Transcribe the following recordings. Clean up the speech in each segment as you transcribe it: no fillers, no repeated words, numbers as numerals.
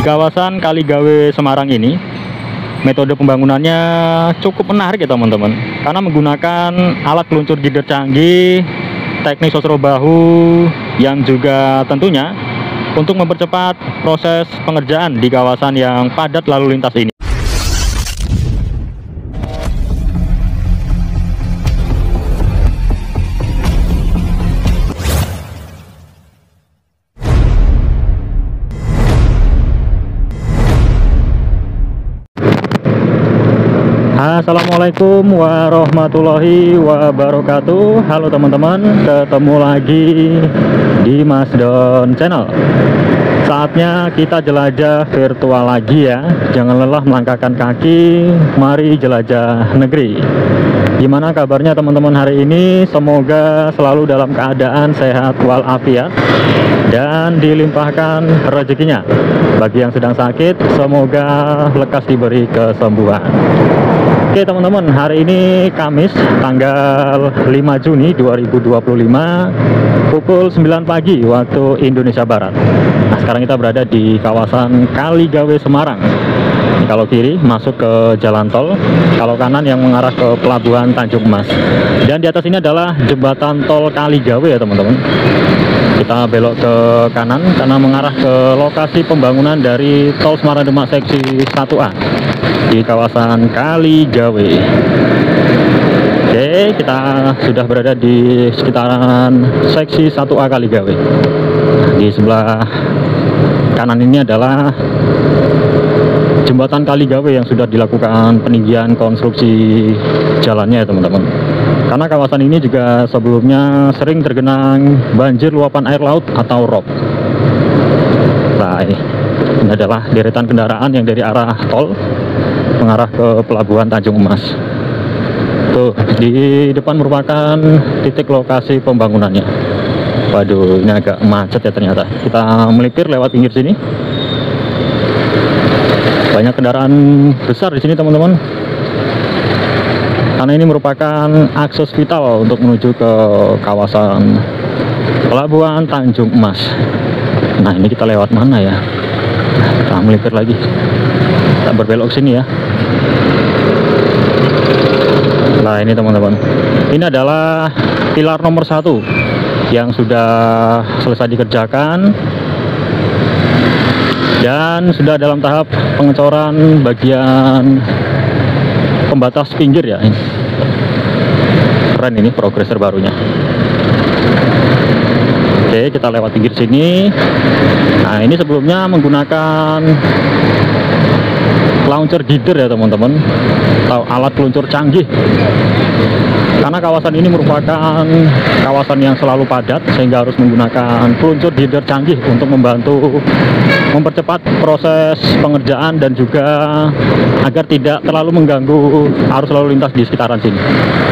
Di kawasan Kaligawe Semarang ini, metode pembangunannya cukup menarik ya teman-teman, karena menggunakan alat peluncur gider canggih, teknik sosro bahu yang juga tentunya untuk mempercepat proses pengerjaan di kawasan yang padat lalu lintas ini. Assalamualaikum warahmatullahi wabarakatuh. Halo teman-teman, ketemu lagi di Mas Don Channel. Saatnya kita jelajah virtual lagi ya. Jangan lelah melangkahkan kaki, mari jelajah negeri. Gimana kabarnya teman-teman hari ini? Semoga selalu dalam keadaan sehat walafiat dan dilimpahkan rezekinya. Bagi yang sedang sakit, semoga lekas diberi kesembuhan. Oke teman-teman, hari ini Kamis tanggal 5 Juni 2025 pukul 9 pagi waktu Indonesia Barat. Nah, sekarang kita berada di kawasan Kaligawe Semarang. Ini kalau kiri masuk ke jalan tol, kalau kanan yang mengarah ke Pelabuhan Tanjung Mas. Dan di atas ini adalah jembatan tol Kaligawe ya teman-teman. Kita belok ke kanan karena mengarah ke lokasi pembangunan dari tol Semarang Demak seksi 1A di kawasan Kaligawe. Oke, kita sudah berada di sekitaran seksi 1A Kaligawe. Di sebelah kanan ini adalah jembatan Kaligawe yang sudah dilakukan peninggian konstruksi jalannya ya teman-teman. Karena kawasan ini juga sebelumnya sering tergenang banjir luapan air laut atau rob. Nah, ini adalah deretan kendaraan yang dari arah tol mengarah ke Pelabuhan Tanjung Mas. Tuh, di depan merupakan titik lokasi pembangunannya. Waduh, ini agak macet ya ternyata. Kita melipir lewat pinggir sini. Banyak kendaraan besar di sini teman-teman. Karena ini merupakan akses vital untuk menuju ke kawasan Pelabuhan Tanjung Mas. Nah, ini kita lewat mana ya? Kita melipir lagi. Kita berbelok sini ya. Nah, ini teman-teman. Ini adalah pilar nomor 1 yang sudah selesai dikerjakan dan sudah dalam tahap pengecoran bagian pembatas pinggir ya. Keren ini progres terbarunya. Oke, kita lewat pinggir sini. Nah, ini sebelumnya menggunakan launcher gider ya teman-teman, atau alat peluncur canggih. Karena kawasan ini merupakan kawasan yang selalu padat sehingga harus menggunakan peluncur gider canggih untuk membantu mempercepat proses pengerjaan dan juga agar tidak terlalu mengganggu arus lalu lintas di sekitaran sini.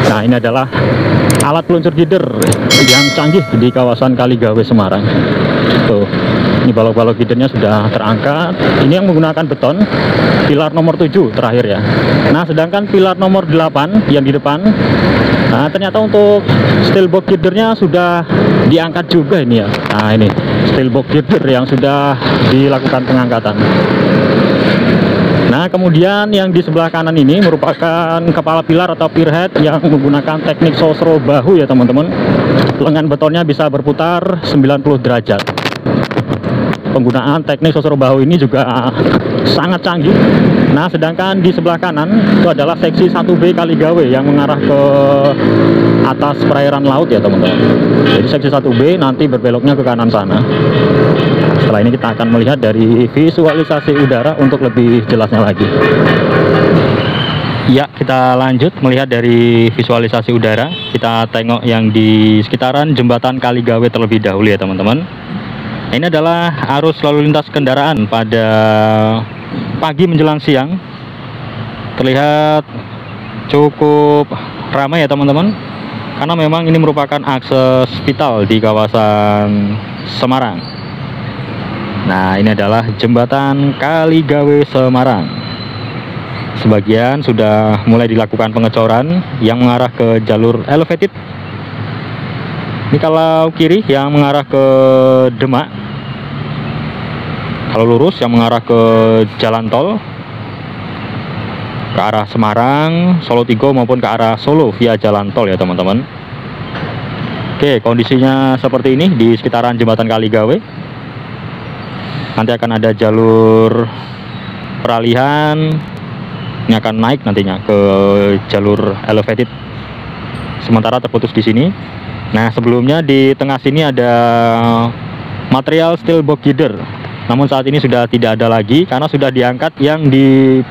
Nah, ini adalah alat peluncur gider yang canggih di kawasan Kaligawe Semarang. Tuh, ini balok-balok gidernya sudah terangkat. Ini yang menggunakan beton, pilar nomor 7 terakhir ya. Nah, sedangkan pilar nomor 8 yang di depan, nah ternyata untuk steel box gidernya sudah diangkat juga ini ya. Nah, ini steel box gider yang sudah dilakukan pengangkatan. Nah, kemudian yang di sebelah kanan ini merupakan kepala pilar atau pierhead yang menggunakan teknik sosro bahu ya teman-teman. Lengan betonnya bisa berputar 90 derajat. Penggunaan teknik sosro bahu ini juga sangat canggih. Nah, sedangkan di sebelah kanan itu adalah seksi 1B Kaligawe yang mengarah ke atas perairan laut ya teman-teman. Jadi seksi 1B nanti berbeloknya ke kanan sana. Setelah ini kita akan melihat dari visualisasi udara untuk lebih jelasnya lagi. Ya, kita lanjut melihat dari visualisasi udara. Kita tengok yang di sekitaran jembatan Kaligawe terlebih dahulu ya teman-teman. Ini adalah arus lalu lintas kendaraan pada pagi menjelang siang. Terlihat cukup ramai ya teman-teman, karena memang ini merupakan akses vital di kawasan Semarang. Nah, ini adalah jembatan Kaligawe Semarang. Sebagian sudah mulai dilakukan pengecoran yang mengarah ke jalur elevated. Ini kalau kiri yang mengarah ke Demak. Kalau lurus yang mengarah ke jalan tol ke arah Semarang, Solo Tigo maupun ke arah Solo via jalan tol ya teman-teman. Oke, kondisinya seperti ini di sekitaran jembatan Kaligawe. Nanti akan ada jalur peralihan, ini akan naik nantinya ke jalur elevated. Sementara terputus di sini. Nah, sebelumnya di tengah sini ada material steel box girder. Namun saat ini sudah tidak ada lagi karena sudah diangkat yang di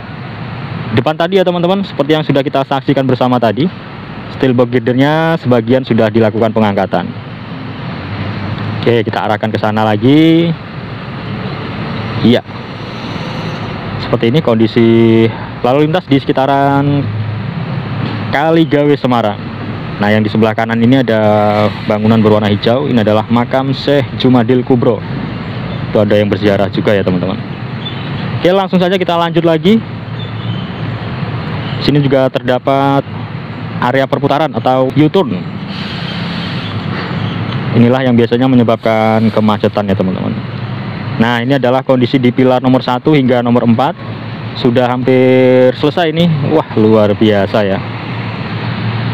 depan tadi ya teman-teman, seperti yang sudah kita saksikan bersama tadi. Steel box girdernya sebagian sudah dilakukan pengangkatan. Oke, kita arahkan ke sana lagi. Iya. Seperti ini kondisi lalu lintas di sekitaran Kaligawe Semarang. Nah, yang di sebelah kanan ini ada bangunan berwarna hijau. Ini adalah makam Syekh Jumadil Kubro. Itu ada yang berziarah juga ya teman-teman. Oke, langsung saja kita lanjut lagi. Sini juga terdapat area perputaran atau U-turn. Inilah yang biasanya menyebabkan kemacetan ya teman-teman. Nah, ini adalah kondisi di pilar nomor 1 hingga nomor 4. Sudah hampir selesai ini. Wah, luar biasa ya.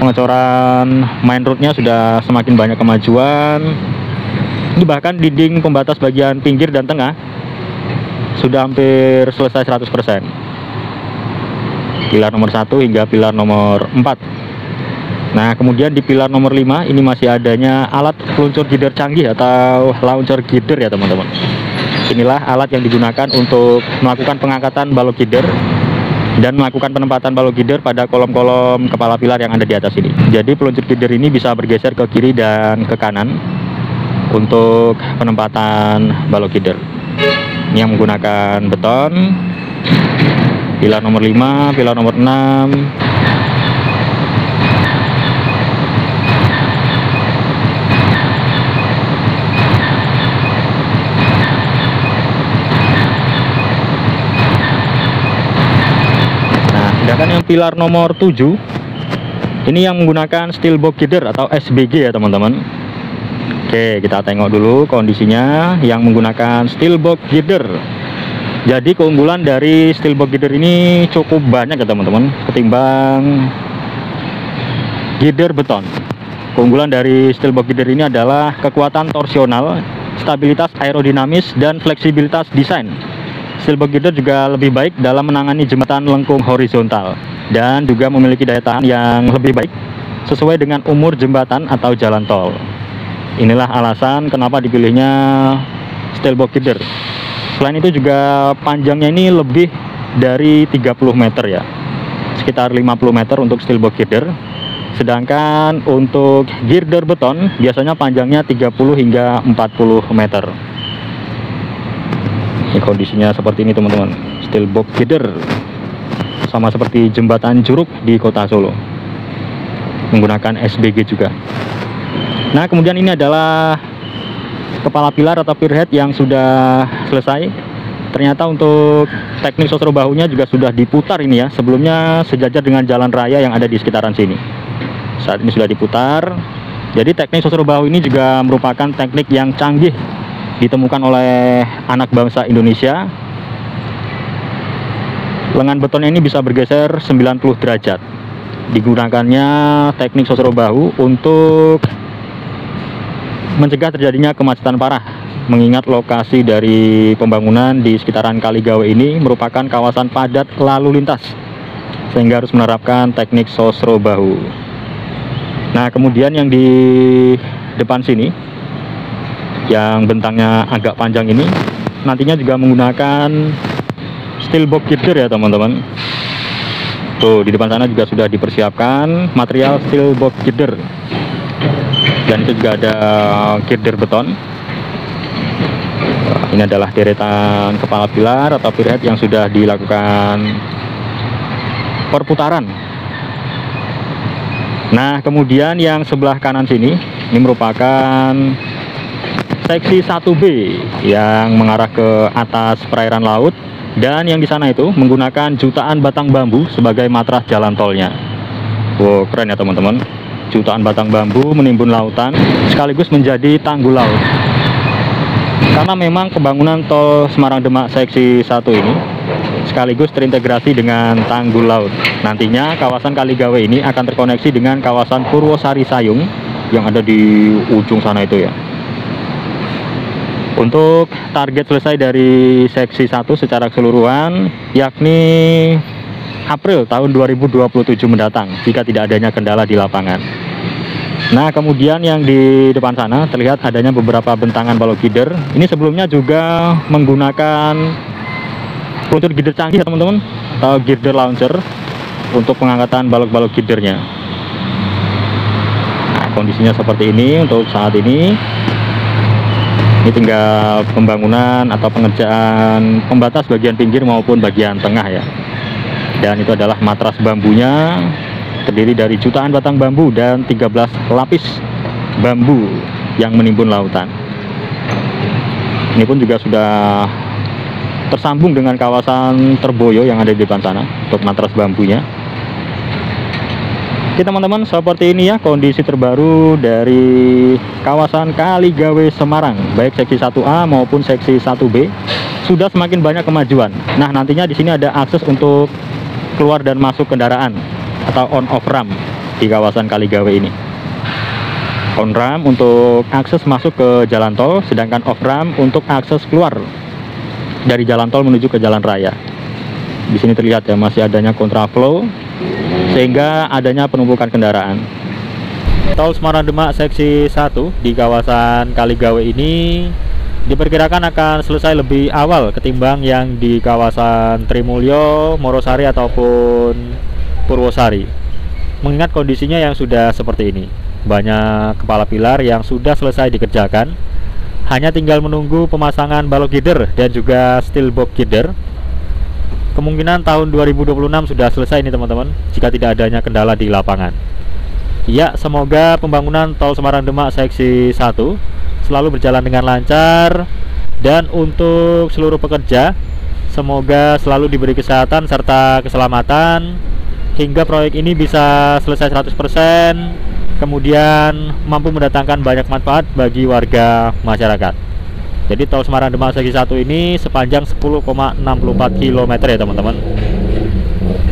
Pengecoran main roadnya sudah semakin banyak kemajuan. Ini bahkan dinding pembatas bagian pinggir dan tengah sudah hampir selesai 100%. Pilar nomor 1 hingga pilar nomor 4. Nah, kemudian di pilar nomor 5 ini masih adanya alat peluncur girder canggih atau launcher girder ya teman-teman. Inilah alat yang digunakan untuk melakukan pengangkatan balok girder dan melakukan penempatan balok girder pada kolom-kolom kepala pilar yang ada di atas ini. Jadi peluncur girder ini bisa bergeser ke kiri dan ke kanan untuk penempatan balok girder. Ini yang menggunakan beton. Pilar nomor 5, pilar nomor 6. Nah, sedangkan yang pilar nomor 7 ini yang menggunakan steel box girder atau SBG ya teman-teman. Oke, kita tengok dulu kondisinya yang menggunakan steel box girder. Jadi keunggulan dari steel box girder ini cukup banyak ya teman-teman ketimbang girder beton. Keunggulan dari steel box girder ini adalah kekuatan torsional, stabilitas aerodinamis, dan fleksibilitas desain. Steel box girder juga lebih baik dalam menangani jembatan lengkung horizontal dan juga memiliki daya tahan yang lebih baik sesuai dengan umur jembatan atau jalan tol. Inilah alasan kenapa dipilihnya steel box girder. Selain itu juga panjangnya ini lebih dari 30 meter ya, sekitar 50 meter untuk steel box girder. Sedangkan untuk girder beton biasanya panjangnya 30 hingga 40 meter. Ini kondisinya seperti ini teman-teman. Steel box girder sama seperti jembatan Curug di kota Solo, menggunakan SBG juga. Nah, kemudian ini adalah kepala pilar atau pierhead yang sudah selesai. Ternyata untuk teknik sosro bahunya juga sudah diputar ini ya. Sebelumnya sejajar dengan jalan raya yang ada di sekitaran sini. Saat ini sudah diputar. Jadi teknik sosro bahu ini juga merupakan teknik yang canggih ditemukan oleh anak bangsa Indonesia. Lengan betonnya ini bisa bergeser 90 derajat. Digunakannya teknik sosro bahu untuk mencegah terjadinya kemacetan parah, mengingat lokasi dari pembangunan di sekitaran Kaligawe ini merupakan kawasan padat lalu lintas, sehingga harus menerapkan teknik sosro bahu. Nah, kemudian yang di depan sini yang bentangnya agak panjang ini nantinya juga menggunakan steel box girder ya teman-teman. Tuh, di depan sana juga sudah dipersiapkan material steel box girder. Dan itu juga ada girder beton. Ini adalah deretan kepala pilar atau pierhead yang sudah dilakukan perputaran. Nah, kemudian yang sebelah kanan sini ini merupakan seksi 1B yang mengarah ke atas perairan laut, dan yang di sana itu menggunakan jutaan batang bambu sebagai matras jalan tolnya. Wow, keren ya teman-teman. Jutaan batang bambu menimbun lautan sekaligus menjadi tanggul laut. Karena memang pembangunan tol Semarang Demak seksi 1 ini sekaligus terintegrasi dengan tanggul laut. Nantinya kawasan Kaligawe ini akan terkoneksi dengan kawasan Purwosari Sayung yang ada di ujung sana itu ya. Untuk target selesai dari seksi 1 secara keseluruhan yakni April tahun 2027 mendatang jika tidak adanya kendala di lapangan. Nah, kemudian yang di depan sana terlihat adanya beberapa bentangan balok gider. Ini sebelumnya juga menggunakan untuk gider canggih ya teman-teman, atau girder launcher untuk pengangkatan balok-balok gidernya. Nah, kondisinya seperti ini untuk saat ini. Ini tinggal pembangunan atau pengerjaan pembatas bagian pinggir maupun bagian tengah ya. Dan itu adalah matras bambunya, terdiri dari jutaan batang bambu dan 13 lapis bambu yang menimbun lautan. Ini pun juga sudah tersambung dengan kawasan Terboyo yang ada di depan sana untuk matras bambunya. Oke teman-teman, seperti ini ya kondisi terbaru dari kawasan Kaligawe Semarang, baik seksi 1A maupun seksi 1B sudah semakin banyak kemajuan. Nah, nantinya di sini ada akses untuk keluar dan masuk kendaraan atau on off ramp di kawasan Kaligawe ini. On ramp untuk akses masuk ke jalan tol, sedangkan off ramp untuk akses keluar dari jalan tol menuju ke jalan raya. Di sini terlihat ya masih adanya kontraflow sehingga adanya penumpukan kendaraan. Tol Semarang Demak seksi 1 di kawasan Kaligawe ini diperkirakan akan selesai lebih awal ketimbang yang di kawasan Trimulyo, Morosari ataupun Purwosari. Mengingat kondisinya yang sudah seperti ini, banyak kepala pilar yang sudah selesai dikerjakan, hanya tinggal menunggu pemasangan balok gider dan juga steel box gider. Kemungkinan tahun 2026 sudah selesai ini teman-teman, jika tidak adanya kendala di lapangan. Ya, semoga pembangunan tol Semarang Demak seksi 1 selalu berjalan dengan lancar. Dan untuk seluruh pekerja, semoga selalu diberi kesehatan serta keselamatan hingga proyek ini bisa selesai 100%, kemudian mampu mendatangkan banyak manfaat bagi warga masyarakat. Jadi tol Semarang Demak seksi 1 ini sepanjang 10,64 km ya teman-teman.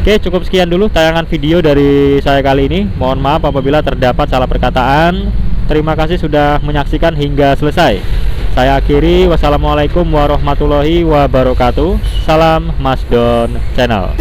Oke, cukup sekian dulu tayangan video dari saya kali ini. Mohon maaf apabila terdapat salah perkataan. Terima kasih sudah menyaksikan hingga selesai. Saya akhiri, wassalamualaikum warahmatullahi wabarakatuh. Salam Masdon Channel.